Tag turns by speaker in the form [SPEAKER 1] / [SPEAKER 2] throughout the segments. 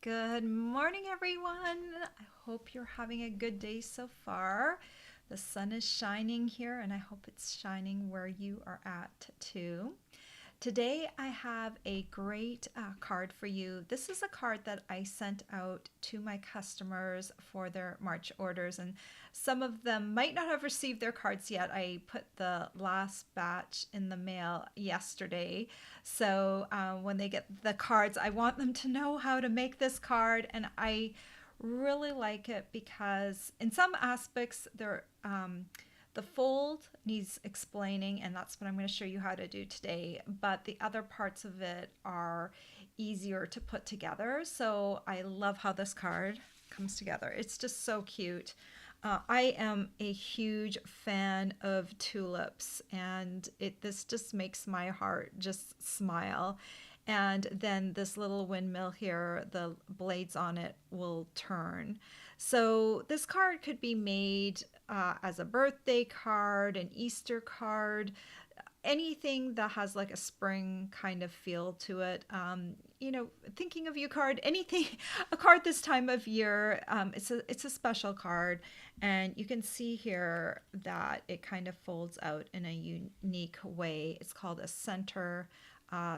[SPEAKER 1] Good morning, everyone. I hope you're having a good day so far. The sun is shining here, and I hope it's shining where you are at too. Today, I have a great card for you. This is a card that I sent out to my customers for their March orders, and some of them might not have received their cards yet. I put the last batch in the mail yesterday. So when they get the cards, I want them to know how to make this card, and I really like it because in some aspects the fold needs explaining, and that's what I'm going to show you how to do today. But the other parts of it are easier to put together. So I love how this card comes together. It's just so cute. I am a huge fan of tulips, and this just makes my heart just smile. And then this little windmill here, the blades on it will turn. So this card could be made as a birthday card, an Easter card, anything that has like a spring kind of feel to it. Thinking of you card, anything, a card this time of year. It's a special card, and you can see here that it kind of folds out in a unique way. It's called a center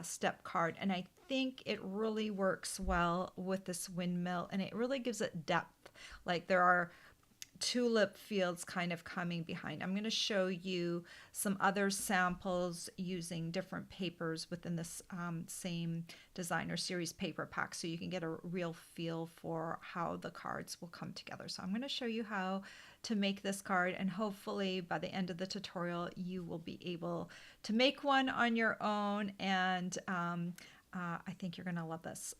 [SPEAKER 1] step card, and I think it really works well with this windmill, and it really gives it depth. Like there are tulip fields kind of coming behind. I'm going to show you some other samples using different papers within this same designer series paper pack, so you can get a real feel for how the cards will come together. So I'm going to show you how to make this card, and hopefully by the end of the tutorial you will be able to make one on your own, and I think you're going to love this.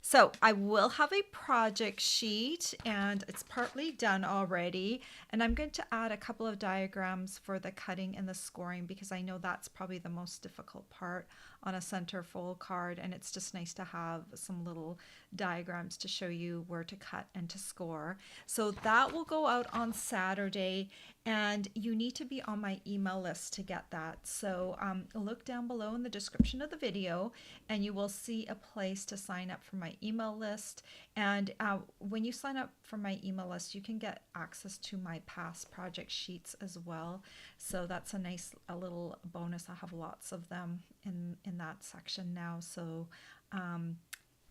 [SPEAKER 1] So I will have a project sheet, and it's partly done already. And I'm going to add a couple of diagrams for the cutting and the scoring, because I know that's probably the most difficult part on a centerfold card. And it's just nice to have some little diagrams to show you where to cut and to score. So that will go out on Saturday, and you need to be on my email list to get that. So look down below in the description of the video, and you will see a place to sign up for my email list. And when you sign up for my email list, you can get access to my past project sheets as well. So that's a little bonus. I have lots of them in that section now. So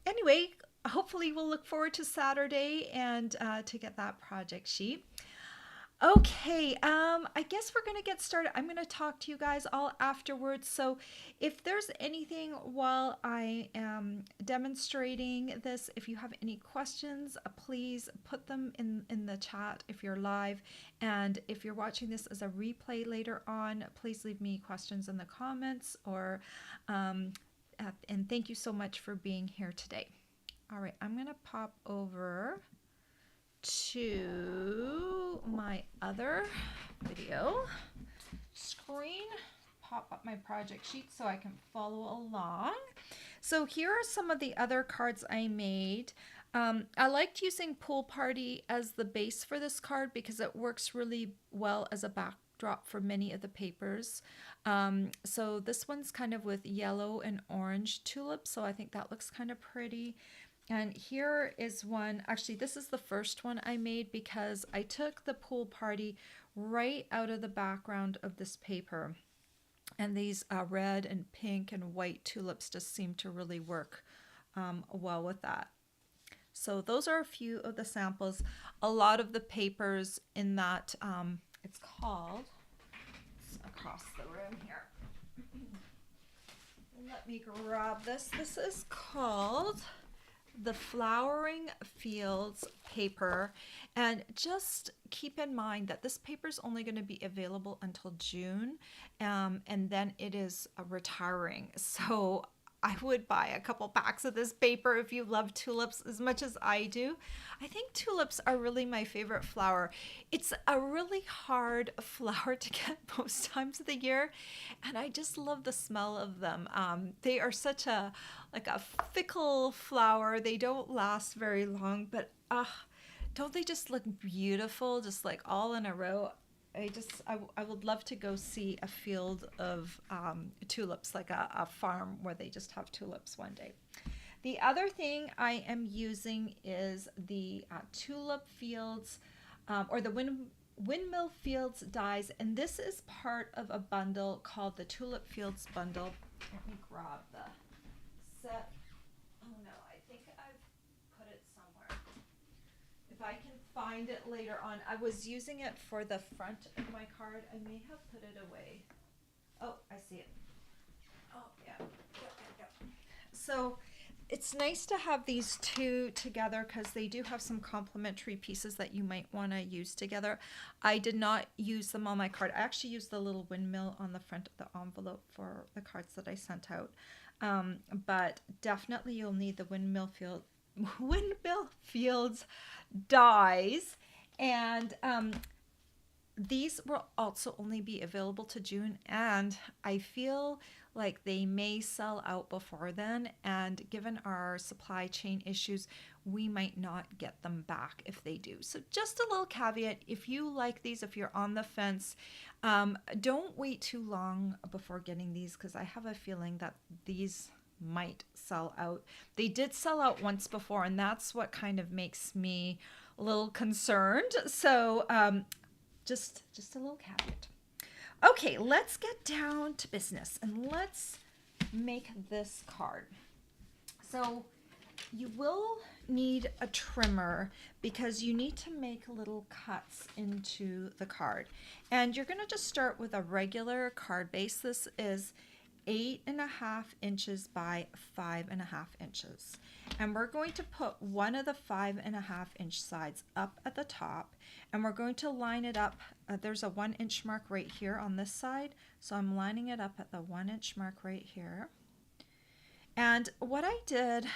[SPEAKER 1] anyway, hopefully we'll look forward to Saturday and to get that project sheet. Okay, I guess we're gonna get started. I'm gonna talk to you guys all afterwards. So if there's anything while I am demonstrating this, if you have any questions, please put them in the chat if you're live. And if you're watching this as a replay later on, please leave me questions in the comments, or and thank you so much for being here today. All right, I'm gonna pop over to my other video screen, pop up my project sheet so I can follow along. So here are some of the other cards I made. I liked using Pool Party as the base for this card because it works really well as a backdrop for many of the papers. So this one's kind of with yellow and orange tulips, so I think that looks kind of pretty. And here is one, actually this is the first one I made because I took the Pool Party right out of the background of this paper. And these red and pink and white tulips just seem to really work well with that. So those are a few of the samples. A lot of the papers in that, it's called, it's across the room here. Let me grab this. This is called the Flowering Fields paper, and just keep in mind that this paper is only going to be available until June, and then it is retiring. So I would buy a couple packs of this paper if you love tulips as much as I do. I think tulips are really my favorite flower. It's a really hard flower to get most times of the year, and I just love the smell of them. They are such a fickle flower. They don't last very long, but don't they just look beautiful, just like all in a row? I would love to go see a field of tulips, like a farm where they just have tulips one day. The other thing I am using is the Tulip Fields or the Windmill Fields Dies, and this is part of a bundle called the Tulip Fields Bundle. Let me grab the set. Oh no, I think I've put it somewhere. If I can find it later on. I was using it for the front of my card. I may have put it away. Oh, I see it. Oh, yeah. So it's nice to have these two together because they do have some complementary pieces that you might want to use together. I did not use them on my card. I actually used the little windmill on the front of the envelope for the cards that I sent out. But definitely you'll need the Windmill Fields Dies. And these will also only be available to June, and I feel like they may sell out before then, and given our supply chain issues, we might not get them back if they do. So just a little caveat, if you like these, if you're on the fence, don't wait too long before getting these, because I have a feeling that these might sell out. They did sell out once before, and that's what kind of makes me a little concerned. So just a little caveat. Okay, let's get down to business and let's make this card. So you will need a trimmer because you need to make little cuts into the card. And you're going to just start with a regular card base. This is 8.5 inches by 5.5 inches. And we're going to put one of the 5.5 inch sides up at the top, and we're going to line it up. There's a 1 inch mark right here on this side, so I'm lining it up at the 1 inch mark right here. And what I did,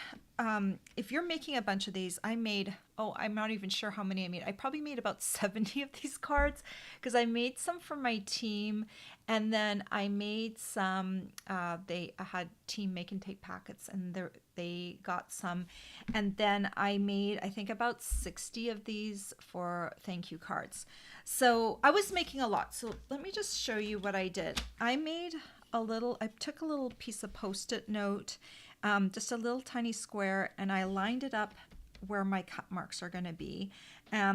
[SPEAKER 1] if you're making a bunch of these, I made, I'm not even sure how many I made. I probably made about 70 of these cards because I made some for my team, and then I made some, I had team make and take packets, and they got some. And then I made, I think, about 60 of these for thank you cards. So I was making a lot. So let me just show you what I did. I took a little piece of Post-it note, just a little tiny square, and I lined it up where my cut marks are going to be.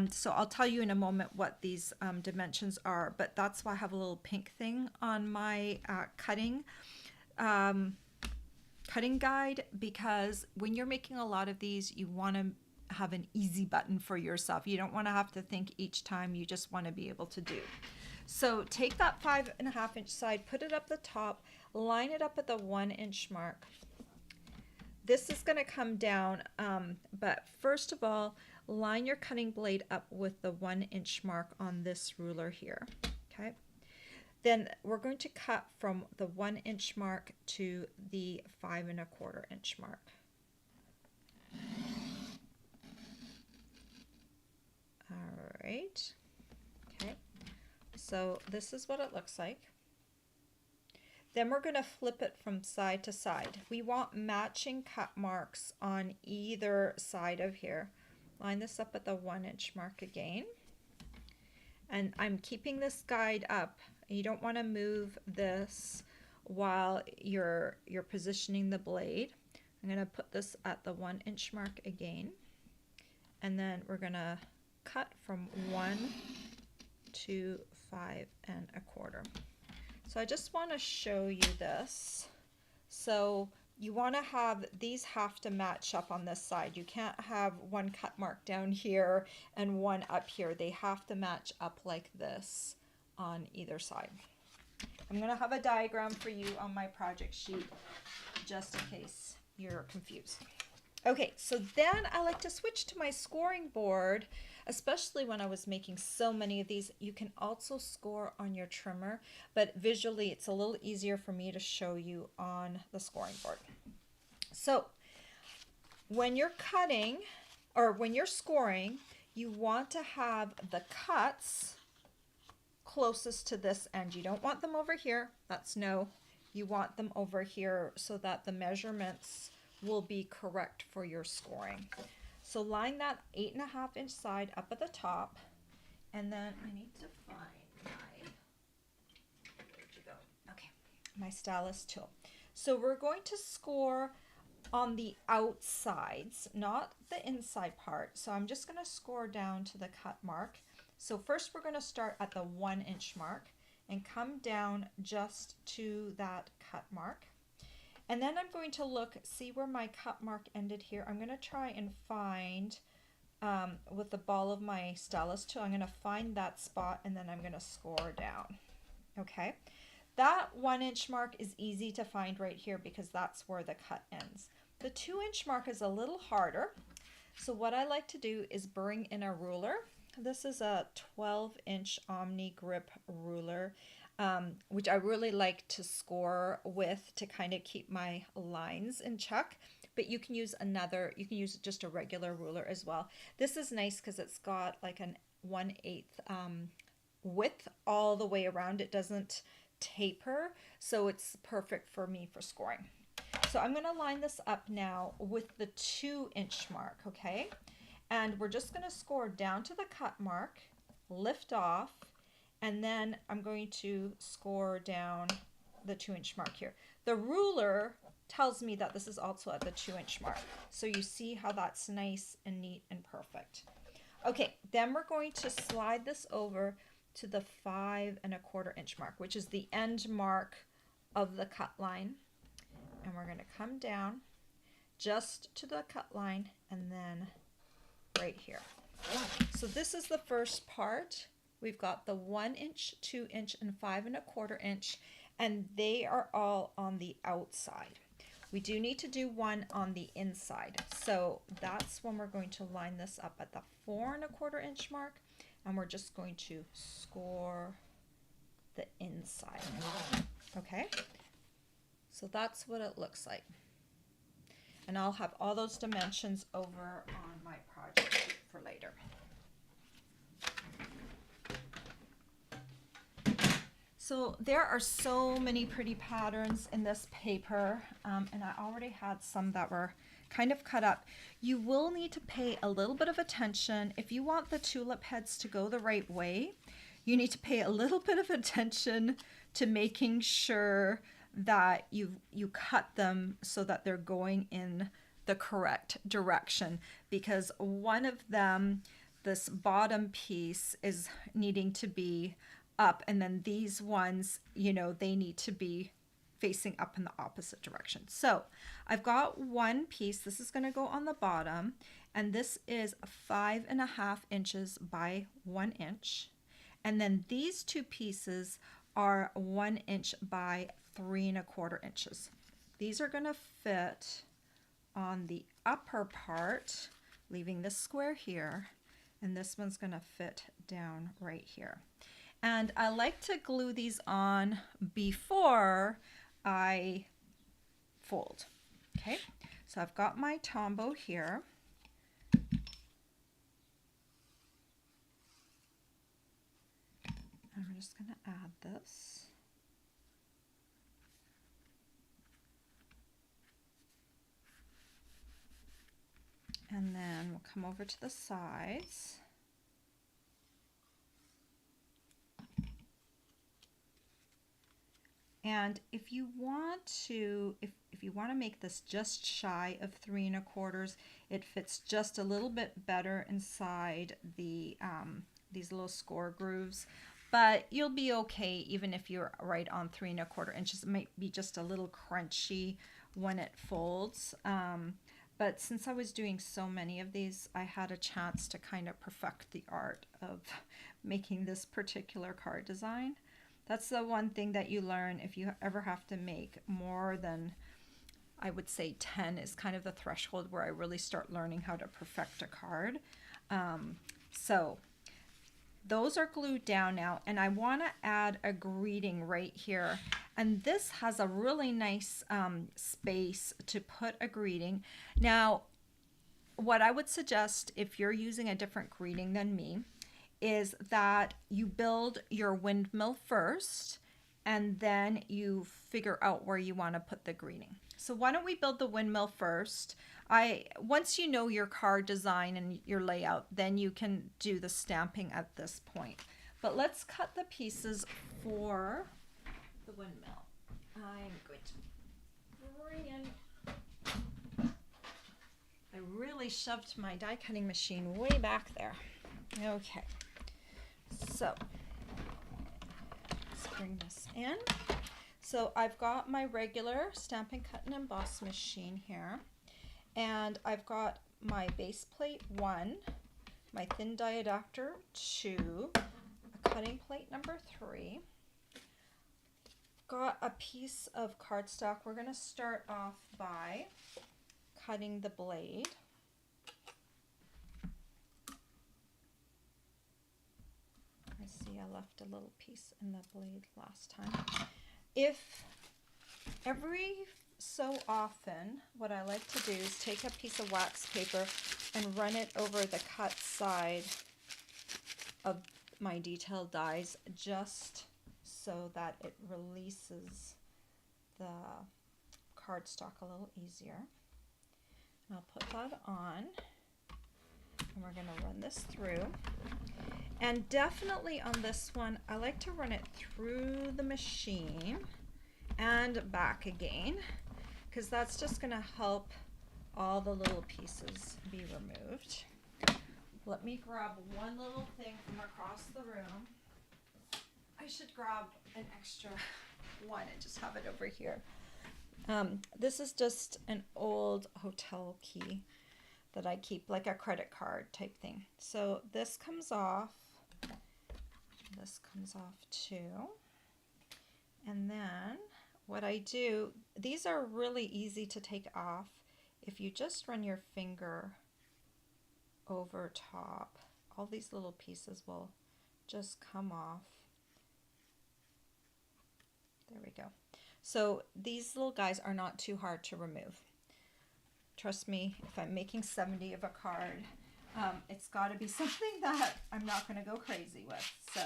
[SPEAKER 1] So I'll tell you in a moment what these dimensions are, but that's why I have a little pink thing on my cutting guide, because when you're making a lot of these, you want to have an easy button for yourself. You don't want to have to think each time. You just want to be able to do. So take that 5.5 inch side, put it up the top, line it up at the 1 inch mark. This is going to come down, but first of all, line your cutting blade up with the 1 inch mark on this ruler here. Okay. Then we're going to cut from the 1 inch mark to the 5.25 inch mark. All right. Okay. So this is what it looks like. Then we're going to flip it from side to side. We want matching cut marks on either side of here. Line this up at the 1 inch mark again. And I'm keeping this guide up. You don't want to move this while you're positioning the blade. I'm going to put this at the 1 inch mark again. And then we're going to cut from 1 to 5.25. So I just want to show you this. So you want to have, these have to match up on this side. You can't have one cut mark down here and one up here. They have to match up like this on either side. I'm going to have a diagram for you on my project sheet just in case you're confused. Okay, so then I like to switch to my scoring board, especially when I was making so many of these. You can also score on your trimmer, but visually it's a little easier for me to show you on the scoring board. So when you're cutting, or when you're scoring, you want to have the cuts closest to this end. You don't want them over here. That's no. You want them over here so that the measurements will be correct for your scoring. So line that 8.5 inch side up at the top, and then I need to find where'd you go? Okay, my stylus tool. So we're going to score on the outsides, not the inside part. So I'm just going to score down to the cut mark. So first we're going to start at the 1 inch mark and come down just to that cut mark. And then I'm going to look, see where my cut mark ended here. I'm going to try and find, with the ball of my stylus tool, I'm going to find that spot and then I'm going to score down. Okay, that 1 inch mark is easy to find right here because that's where the cut ends. The 2 inch mark is a little harder. So what I like to do is bring in a ruler. This is a 12-inch Omni Grip ruler, which I really like to score with to kind of keep my lines in check. But you can use just a regular ruler as well. This is nice because it's got like an 1/8 width all the way around. It doesn't taper, so it's perfect for me for scoring. So I'm going to line this up now with the 2 inch mark, okay? And we're just going to score down to the cut mark, lift off, and then I'm going to score down the 2 inch mark here. The ruler tells me that this is also at the 2 inch mark. So you see how that's nice and neat and perfect. Okay, then we're going to slide this over to the 5¼ inch mark, which is the end mark of the cut line. And we're going to come down just to the cut line and then right here. So this is the first part. We've got the 1 inch, 2 inch, and 5¼ inch, and they are all on the outside. We do need to do one on the inside. So that's when we're going to line this up at the 4¼ inch mark, and we're just going to score the inside. Okay, so that's what it looks like. And I'll have all those dimensions over on my project sheet for later. So there are so many pretty patterns in this paper, and I already had some that were kind of cut up. You will need to pay a little bit of attention. If you want the tulip heads to go the right way, you need to pay a little bit of attention to making sure that you cut them so that they're going in the correct direction, because one of them, this bottom piece, is needing to be up, and then these ones, you know, they need to be facing up in the opposite direction. So I've got one piece. This is going to go on the bottom, and this is 5½ inches by 1 inch, and then these two pieces are 1 inch by 3¼ inches. These are going to fit on the upper part, leaving this square here, and this one's going to fit down right here. And I like to glue these on before I fold. Okay, so I've got my Tombow here. And we're just going to add this. And then we'll come over to the sides. And if you want to, if you want to make this just shy of 3¼ it fits just a little bit better inside the these little score grooves. But you'll be okay even if you're right on 3¼ inches. It might be just a little crunchy when it folds. But since I was doing so many of these, I had a chance to kind of perfect the art of making this particular card design. That's the one thing that you learn if you ever have to make more than, I would say 10 is kind of the threshold where I really start learning how to perfect a card. So those are glued down now, and I want to add a greeting right here. And this has a really nice space to put a greeting. Now, what I would suggest if you're using a different greeting than me is that you build your windmill first, and then you figure out where you want to put the greeting. So why don't we build the windmill first? Once you know your card design and your layout, then you can do the stamping at this point. But let's cut the pieces for the windmill. I'm going to bring in accidentally shoved my die cutting machine way back there. Okay, so let's bring this in. So I've got my regular Stampin' Cut and Emboss machine here, and I've got my base plate 1, my thin die adapter 2, a cutting plate number 3. Got a piece of cardstock. We're going to start off by cutting the blade. I see I left a little piece in the blade last time. If every so often, what I like to do is take a piece of wax paper and run it over the cut side of my detailed dies, just so that it releases the cardstock a little easier. And I'll put that on, and we're going to run this through. And definitely on this one, I like to run it through the machine and back again, because that's just going to help all the little pieces be removed. Let me grab one little thing from across the room. I should grab an extra one and just have it over here. This is just an old hotel key that I keep, like a credit card type thing. So this comes off. This comes off too. And then what I do, these are really easy to take off. If you just run your finger over top, all these little pieces will just come off. There we go. So these little guys are not too hard to remove. Trust me, if I'm making 70 of a card, it's got to be something that I'm not going to go crazy with. So,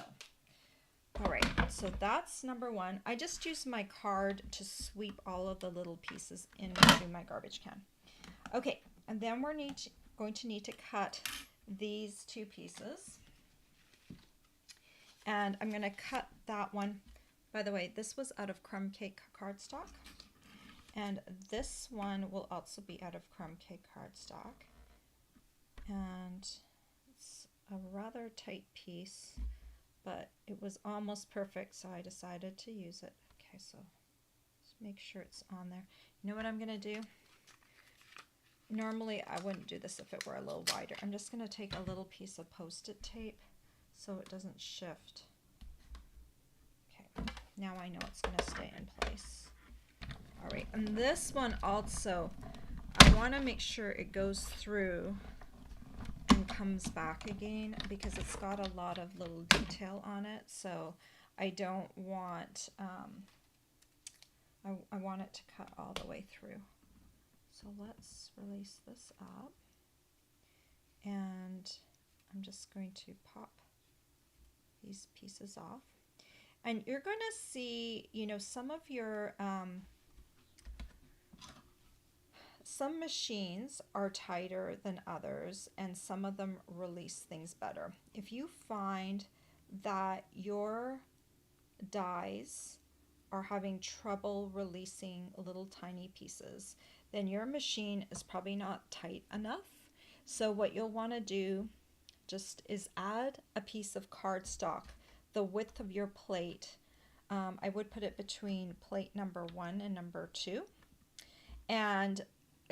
[SPEAKER 1] all right, so that's number 1. I just use my card to sweep all of the little pieces into my garbage can. Okay, and then we're going to need to cut these 2 pieces. And I'm going to cut that one. By the way, this was out of crumb cake cardstock. And this one will also be out of crumb cake cardstock. And it's a rather tight piece, but it was almost perfect, so I decided to use it. Okay, so just make sure it's on there. You know what I'm going to do? Normally I wouldn't do this if it were a little wider. I'm just going to take a little piece of Post-it tape so it doesn't shift. Okay, now I know it's going to stay in place. All right, and this one also, I want to make sure it goes through and comes back again, because it's got a lot of little detail on it, so I don't want, I want it to cut all the way through. So let's release this up, and I'm just going to pop these pieces off. And you're going to see, you know, some of your, some machines are tighter than others, and some of them release things better. If you find that your dies are having trouble releasing little tiny pieces, then your machine is probably not tight enough. So what you'll want to do just is add a piece of cardstock the width of your plate. I would put it between plate number 1 and number 2, and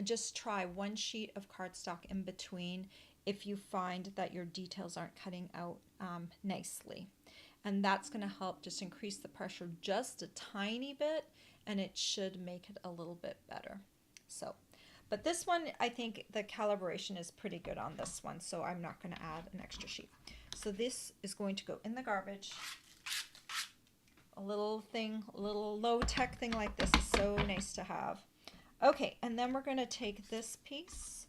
[SPEAKER 1] just try 1 sheet of cardstock in between if you find that your details aren't cutting out nicely. And that's going to help just increase the pressure just a tiny bit, and it should make it a little bit better. So, but this one, I think the calibration is pretty good on this one, so I'm not going to add an extra sheet. So this is going to go in the garbage. A little thing, a little low-tech thing like this is so nice to have. Okay, and then we're going to take this piece.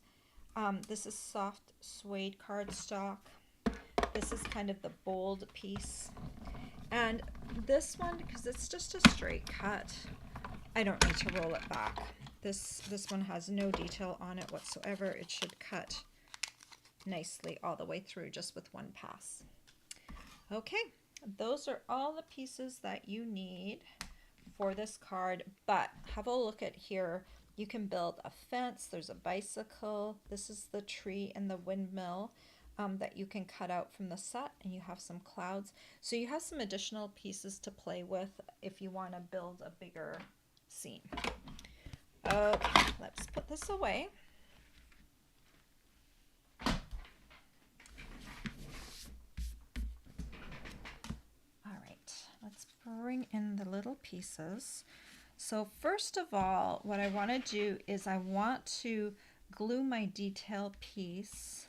[SPEAKER 1] This is soft suede cardstock. This is kind of the bold piece. And this one, because it's just a straight cut, I don't need to roll it back. This one has no detail on it whatsoever. It should cut nicely all the way through just with one pass. Okay, those are all the pieces that you need for this card, but have a look at here. You can build a fence. There's a bicycle. This is the tree and the windmill that you can cut out from the set, and you have some clouds. So you have some additional pieces to play with if you want to build a bigger scene. Okay, let's put this away. All right, let's bring in the little pieces. So first of all, what I want to do is I want to glue my detail piece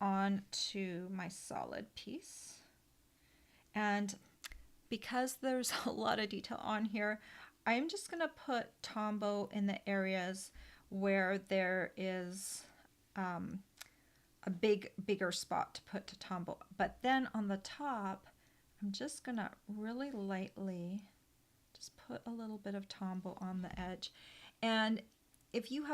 [SPEAKER 1] onto my solid piece. And because there's a lot of detail on here, I'm just going to put Tombow in the areas where there is a bigger spot to put to Tombow. But then on the top, I'm just going to really lightly just put a little bit of Tombow on the edge. And if you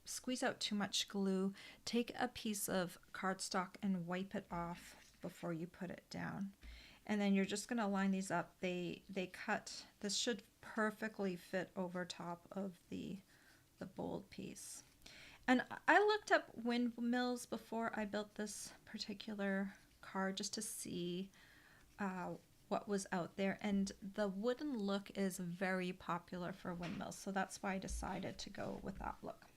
[SPEAKER 1] squeeze out too much glue, take a piece of cardstock and wipe it off before you put it down. And then you're just going to line these up. They cut. This should perfectly fit over top of the bold piece. And I looked up windmills before I built this particular card just to see what was out there, and the wooden look is very popular for windmills, so that's why I decided to go with that look.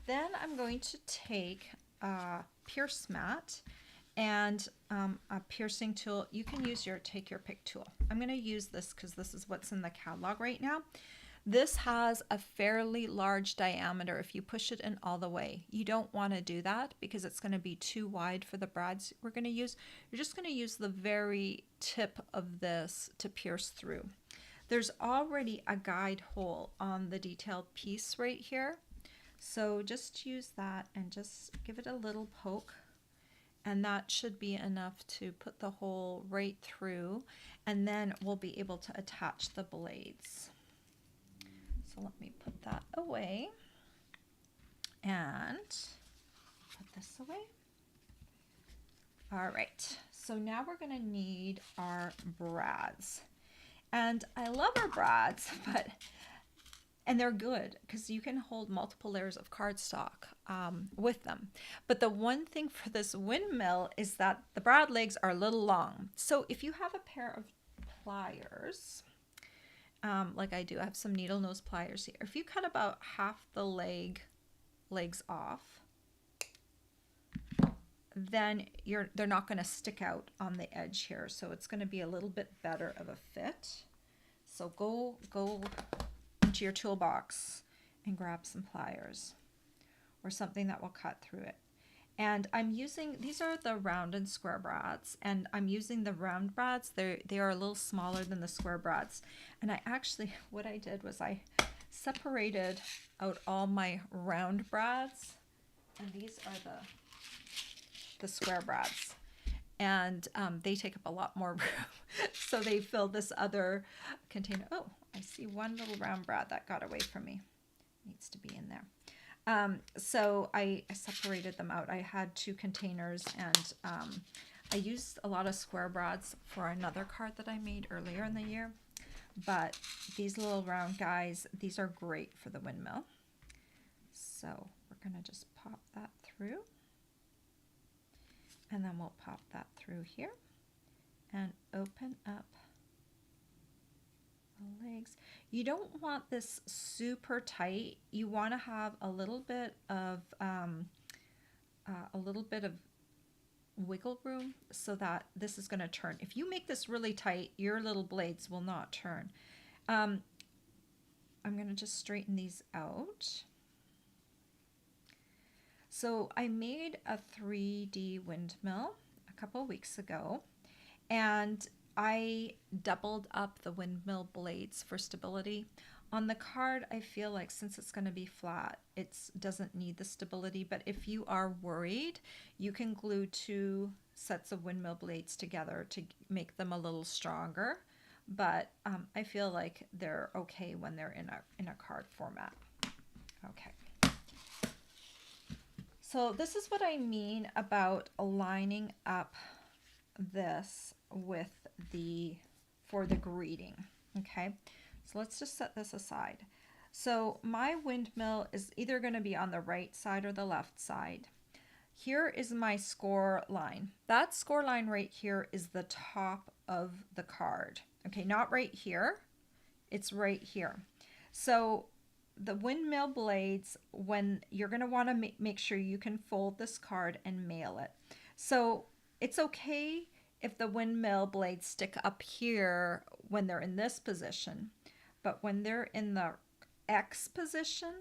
[SPEAKER 1] Then I'm going to take a pierce mat and a piercing tool. You can use take your pick tool. I'm going to use this because this is what's in the catalog right now. This has a fairly large diameter if you push it in all the way. You don't want to do that because it's going to be too wide for the brads we're going to use. You're just going to use the very tip of this to pierce through. There's already a guide hole on the detailed piece right here. So just use that and just give it a little poke. And that should be enough to put the hole right through. And then we'll be able to attach the blades. So let me put that away and put this away. All right, so now we're going to need our brads. And I love our brads, and they're good because you can hold multiple layers of cardstock with them. But the one thing for this windmill is that the brad legs are a little long. So if you have a pair of pliers, like I do, I have some needle nose pliers here. If you cut about half the legs off, then they're not going to stick out on the edge here. So it's going to be a little bit better of a fit. So go into your toolbox and grab some pliers or something that will cut through it. And I'm using, these are the round and square brads, and I'm using the round brads. They are a little smaller than the square brads. And I actually, what I did was I separated out all my round brads, and these are the square brads. And they take up a lot more room. So they fill this other container. Oh, I see one little round brad that got away from me. Needs to be in there. So I separated them out. I had 2 containers, and I used a lot of square brads for another card that I made earlier in the year. But these little round guys, these are great for the windmill. So we're going to just pop that through. And then we'll pop that through here and open up the legs. You don't want this super tight. You want to have a little bit of wiggle room so that this is going to turn. If you make this really tight, your little blades will not turn. I'm going to just straighten these out. So I made a 3D windmill a couple weeks ago, and I doubled up the windmill blades for stability. On the card, I feel like since it's going to be flat, it doesn't need the stability, but if you are worried, you can glue 2 sets of windmill blades together to make them a little stronger, but I feel like they're okay when they're in a card format. Okay. So this is what I mean about lining up this for the greeting. Okay, so let's just set this aside. So my windmill is either going to be on the right side or the left side. Here is my score line. That score line right here is the top of the card. Okay, not right here. It's right here. So the windmill blades, when you're going to want to make sure you can fold this card and mail it. So it's okay if the windmill blades stick up here when they're in this position, but when they're in the X position,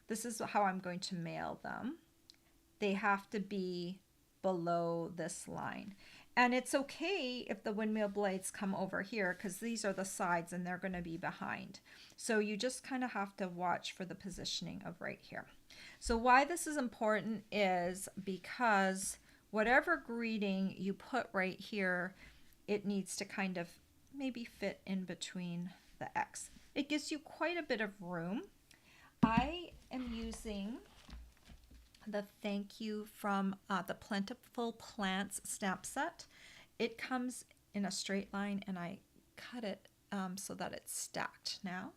[SPEAKER 1] this is how I'm going to mail them. They have to be below this line. And it's okay if the windmill blades come over here because these are the sides and they're going to be behind. So you just kind of have to watch for the positioning of right here. So why this is important is because whatever greeting you put right here, it needs to kind of maybe fit in between the X. It gives you quite a bit of room. I am using the thank you from the Plentiful Plants stamp set. It comes in a straight line and I cut it so that it's stacked now.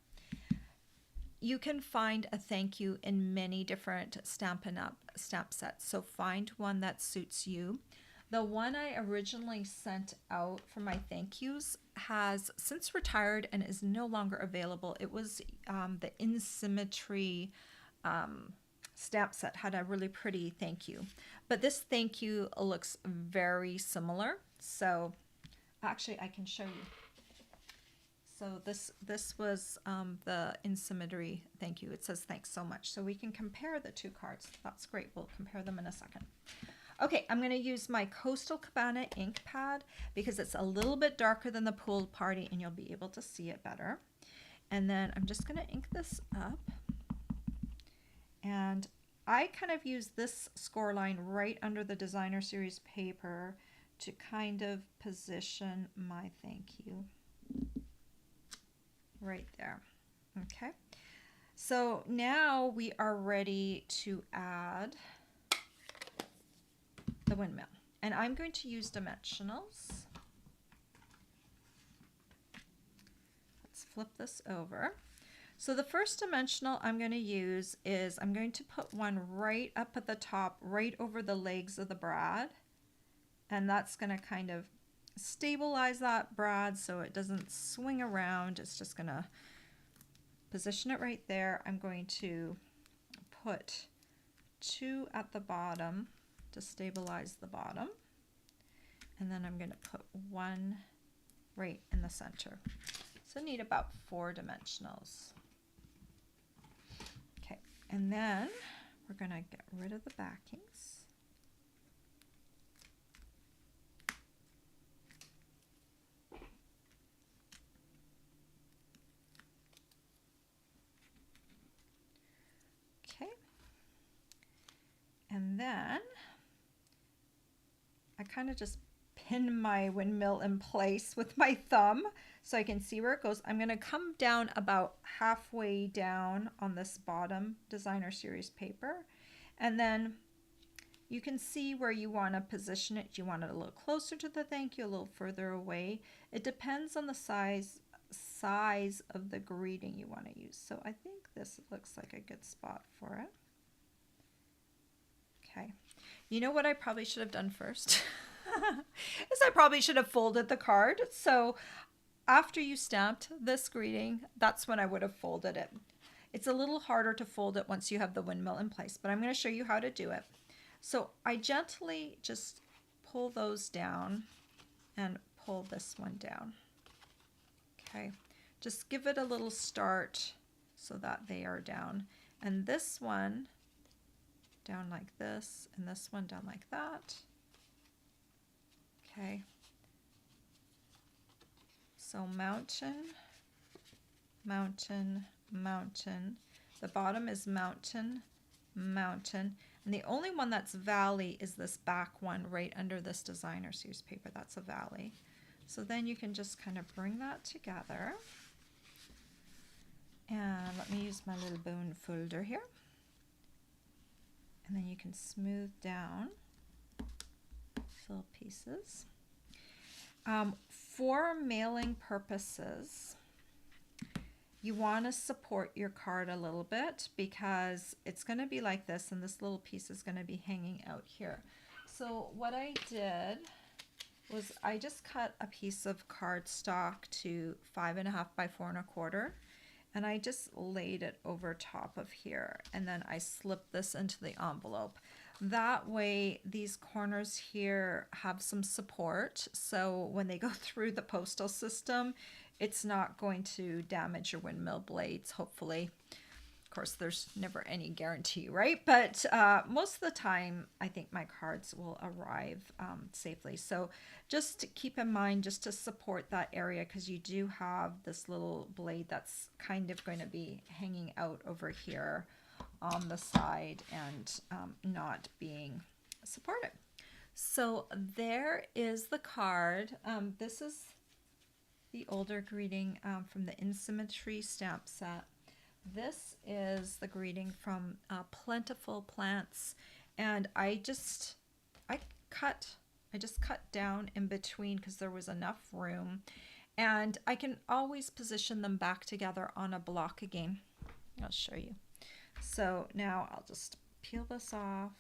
[SPEAKER 1] You can find a thank you in many different Stampin' Up stamp sets, so find one that suits you. The one I originally sent out for my thank yous has since retired and is no longer available. It was the In Symmetry stamp set, had a really pretty thank you. But this thank you looks very similar. So actually I can show you. So this was the In Symmetry thank you. It says thanks so much. So we can compare the two cards. That's great. We'll compare them in a second. Okay, I'm going to use my Coastal Cabana ink pad because it's a little bit darker than the Pool Party and you'll be able to see it better. And then I'm just going to ink this up. And I kind of use this score line right under the Designer Series paper to kind of position my thank you right there. Okay, so now we are ready to add the windmill. And I'm going to use dimensionals. Let's flip this over. So the first dimensional I'm going to use is I'm going to put one right up at the top, right over the legs of the brad. And that's going to kind of stabilize that brad so it doesn't swing around. It's just going to position it right there. I'm going to put two at the bottom to stabilize the bottom. And then I'm going to put one right in the center. So I need about 4 dimensionals. Okay, and then we're going to get rid of the backings. Okay, and then I kind of just pin my windmill in place with my thumb so I can see where it goes. I'm going to come down about halfway down on this bottom Designer Series paper, and then you can see where you want to position it. Do you want it a little closer to the thank you, a little further away? It depends on the size of the greeting you want to use. So I think this looks like a good spot for it. Okay, you know what I probably should have done first is I probably should have folded the card. So after you stamped this greeting, that's when I would have folded it. It's a little harder to fold it once you have the windmill in place, but I'm going to show you how to do it. So I gently just pull those down and pull this one down. Okay, just give it a little start so that they are down. And this one down like this, and this one down like that. Okay. So mountain, mountain, mountain. The bottom is mountain, mountain. And the only one that's valley is this back one right under this Designer Series paper. That's a valley. So then you can just kind of bring that together. And let me use my little bone folder here. And then you can smooth down these little pieces. For mailing purposes, you want to support your card a little bit because it's going to be like this, and this little piece is going to be hanging out here. So what I did was I just cut a piece of cardstock to 5.5 by 4.25, and I just laid it over top of here, and then I slipped this into the envelope. That way these corners here have some support, so when they go through the postal system, it's not going to damage your windmill blades, hopefully. Of course, there's never any guarantee, right? But most of the time, I think my cards will arrive safely. So just keep in mind just to support that area, because you do have this little blade that's kind of going to be hanging out over here on the side and not being supported. So there is the card. This is the older greeting from the In Symmetry stamp set. This is the greeting from Plentiful Plants, and I just cut down in between because there was enough room, and I can always position them back together on a block again. I'll show you. So now I'll just peel this off,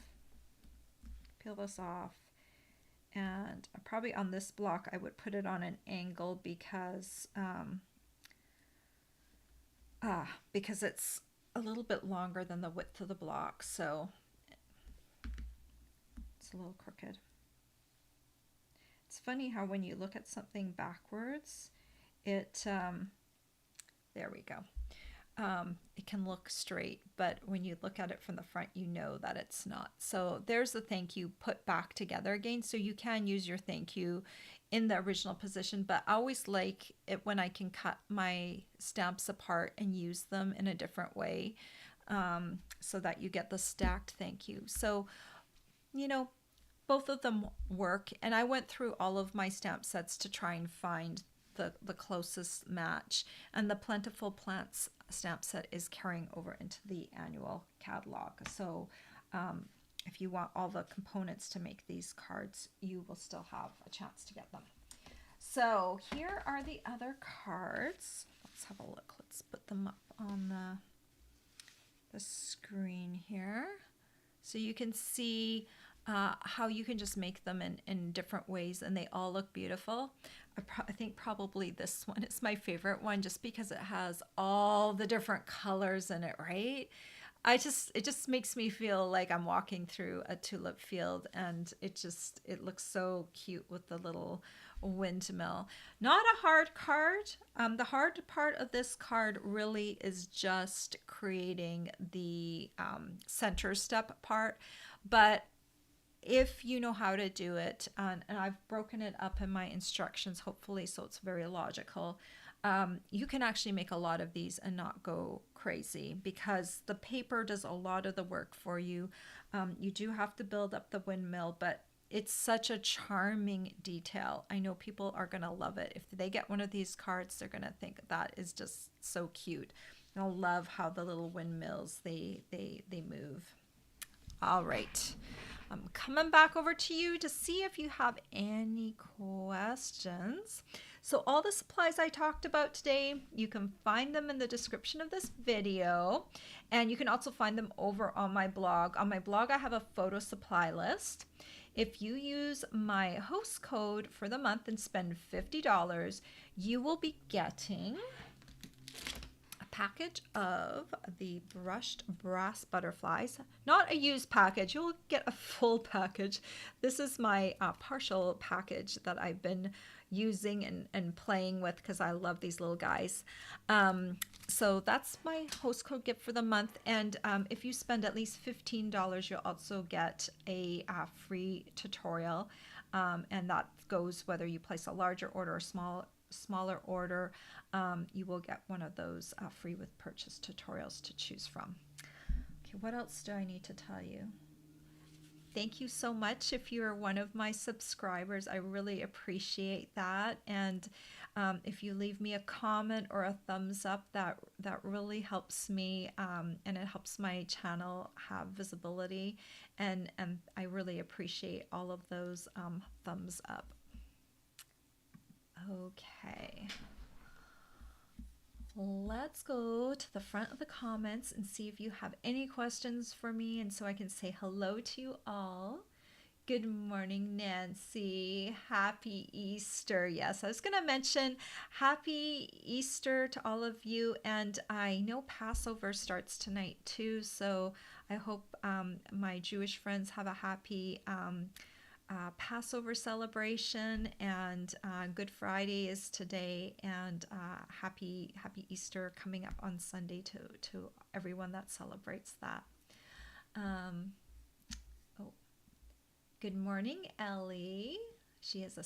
[SPEAKER 1] and probably on this block I would put it on an angle because it's a little bit longer than the width of the block, so it's a little crooked. It's funny how when you look at something backwards, it there we go. It can look straight, but when you look at it from the front, you know that it's not. So there's the thank you put back together again. So you can use your thank you in the original position, but I always like it when I can cut my stamps apart and use them in a different way, so that you get the stacked thank you. So, you know, both of them work, and I went through all of my stamp sets to try and find the closest match, and the Plentiful Plants stamp set is carrying over into the annual catalog. So if you want all the components to make these cards, you will still have a chance to get them. So here are the other cards. Let's have a look. Let's put them up on the screen here so you can see how you can just make them in different ways, and they all look beautiful. I think probably this one is my favorite one just because it has all the different colors in it, right? It just makes me feel like I'm walking through a tulip field, and it looks so cute with the little windmill. Not a hard card. The hard part of this card really is just creating the center step part, but if you know how to do it, and I've broken it up in my instructions, hopefully, so it's very logical, you can actually make a lot of these and not go crazy because the paper does a lot of the work for you. You do have to build up the windmill, but it's such a charming detail. I know people are going to love it. If they get one of these cards, they're going to think that is just so cute. And I'll love how the little windmills, they move. All right. I'm coming back over to you to see if you have any questions. So all the supplies I talked about today, you can find them in the description of this video, and you can also find them over on my blog. On my blog, I have a photo supply list. If you use my host code for the month and spend $50, you will be getting package of the brushed brass butterflies. Not a used package, you'll get a full package. This is my partial package that I've been using and playing with because I love these little guys. So that's my host code gift for the month, and if you spend at least $15, you'll also get a free tutorial, and that goes whether you place a larger order or smaller order. You will get one of those free with purchase tutorials to choose from. Okay, what else do I need to tell you? Thank you so much if you're one of my subscribers. I really appreciate that. And if you leave me a comment or a thumbs up, that really helps me, and it helps my channel have visibility. And I really appreciate all of those thumbs up. Okay. Let's go to the front of the comments and see if you have any questions for me, and so I can say hello to you all. Good morning, Nancy. Happy Easter. Yes, I was going to mention happy Easter to all of you. And I know Passover starts tonight too. So I hope my Jewish friends have a happy Passover celebration. And Good Friday is today. And happy Easter coming up on Sunday to everyone that celebrates that. Um, oh, Good morning, Ellie. She has a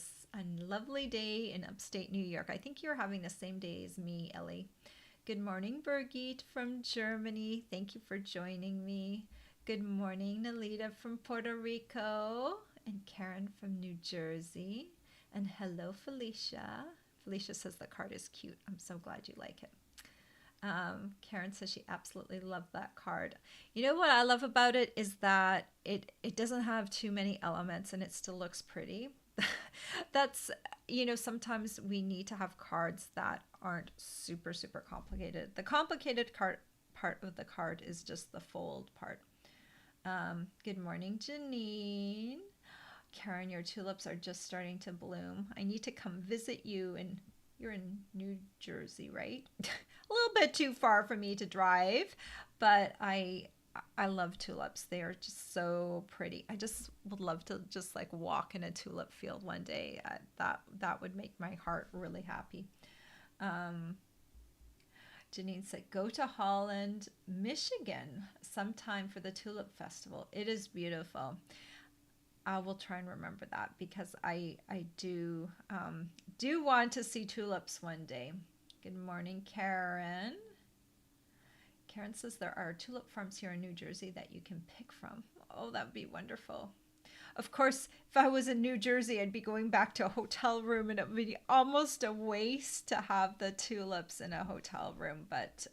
[SPEAKER 1] lovely day in upstate New York. I think you're having the same day as me, Ellie. Good morning, Birgit from Germany. Thank you for joining me. Good morning, Nalita from Puerto Rico and Karen from New Jersey. And hello, Felicia. Felicia says the card is cute. I'm so glad you like it. Karen says she absolutely loved that card. You know what I love about it is that it doesn't have too many elements and it still looks pretty. That's, sometimes we need to have cards that aren't super, super complicated. The complicated part of the card is just the fold part. Good morning, Janine. Karen, your tulips are just starting to bloom. I need to come visit you, and you're in New Jersey, right? A little bit too far for me to drive, but I love tulips. They are just so pretty. I just would love to just like walk in a tulip field one day. That would make my heart really happy. Janine said, go to Holland, Michigan sometime for the Tulip Festival. It is beautiful. I will try and remember that because I do want to see tulips one day. Good morning, Karen. Karen says there are tulip farms here in New Jersey that you can pick from. Oh, that would be wonderful. Of course, if I was in New Jersey, I'd be going back to a hotel room, and it would be almost a waste to have the tulips in a hotel room. But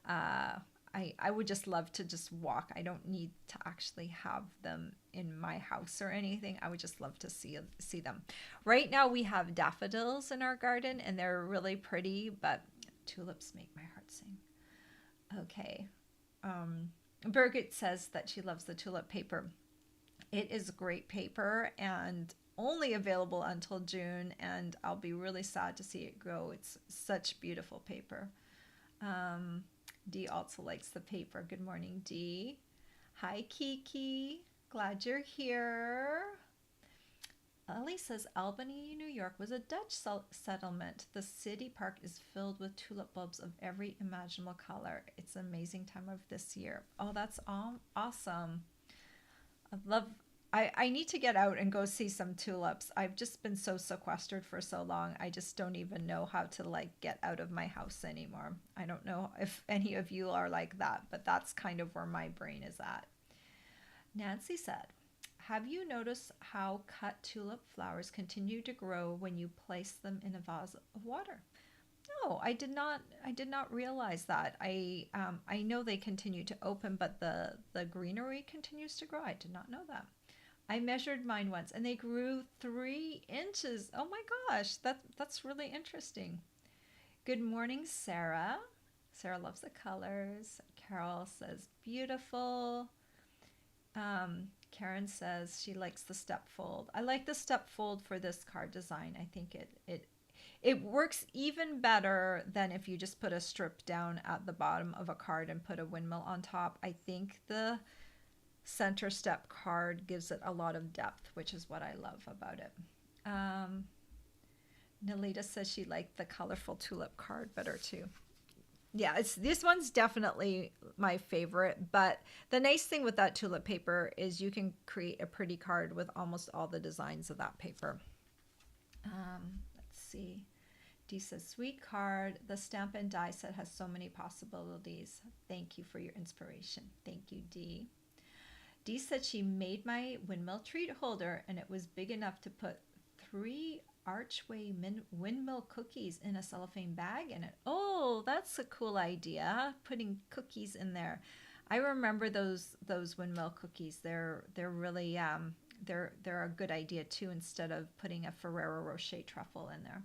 [SPEAKER 1] I would just love to just walk. I don't need to actually have them in my house or anything. I would just love to see them. Right now we have daffodils in our garden and they're really pretty, but tulips make my heart sing. Okay. Birgit says that she loves the tulip paper. It is great paper and only available until June, and I'll be really sad to see it go. It's such beautiful paper. Dee also likes the paper. Good morning, Dee. Hi, Kiki. Glad you're here. Ellie says Albany, New York was a Dutch settlement. The city park is filled with tulip bulbs of every imaginable color. It's an amazing time of this year. Oh, that's awesome. I need to get out and go see some tulips. I've just been so sequestered for so long. I just don't even know how to get out of my house anymore. I don't know if any of you are like that, but that's kind of where my brain is at. Nancy said, have you noticed how cut tulip flowers continue to grow when you place them in a vase of water? No, I did not realize that. I know they continue to open, but the greenery continues to grow. I did not know that. I measured mine once and they grew 3 inches. Oh my gosh, that's really interesting. Good morning, Sarah. Sarah loves the colors. Carol says beautiful. Karen says she likes the step fold. I like the step fold for this card design. I think it works even better than if you just put a strip down at the bottom of a card and put a windmill on top. I think the center step card gives it a lot of depth, which is what I love about it. Nalita says she liked the colorful tulip card better too. Yeah, this one's definitely my favorite, but the nice thing with that tulip paper is you can create a pretty card with almost all the designs of that paper. Let's see. Dee says, sweet card. The Stampin' Die set has so many possibilities. Thank you for your inspiration. Thank you, Dee. Dee said she made my windmill treat holder and it was big enough to put 3 archway windmill cookies in a cellophane bag in it. Oh, that's a cool idea, putting cookies in there. I remember those windmill cookies. They're really they're a good idea too, instead of putting a Ferrero Rocher truffle in there.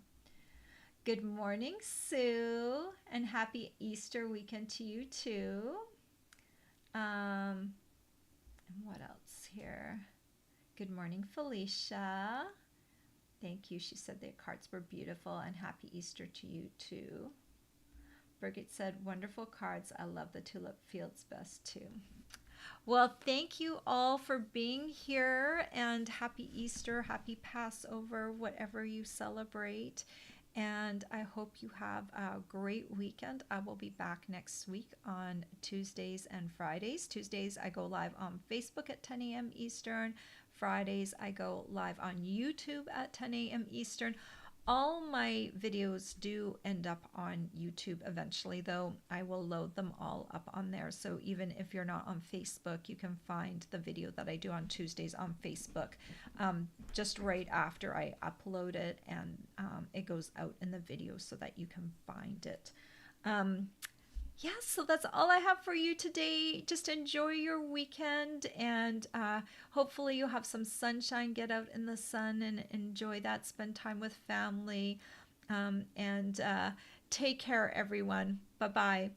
[SPEAKER 1] Good morning, Sue, and happy Easter weekend to you too. And what else here? Good morning, Felicia. Thank you. She said the cards were beautiful, and happy Easter to you too. Birgit said, wonderful cards. I love the tulip fields best too. Well, thank you all for being here, and happy Easter, happy Passover, whatever you celebrate. And I hope you have a great weekend. I will be back next week on Tuesdays and Fridays. Tuesdays, I go live on Facebook at 10 a.m. Eastern. Fridays, I go live on YouTube at 10 a.m. Eastern. All my videos do end up on YouTube eventually, though. I will load them all up on there. So even if you're not on Facebook, you can find the video that I do on Tuesdays on Facebook just right after I upload it, and it goes out in the video so that you can find it. Yeah, so that's all I have for you today. Just enjoy your weekend, and hopefully you'll have some sunshine. Get out in the sun and enjoy that. Spend time with family, and take care, everyone. Bye-bye.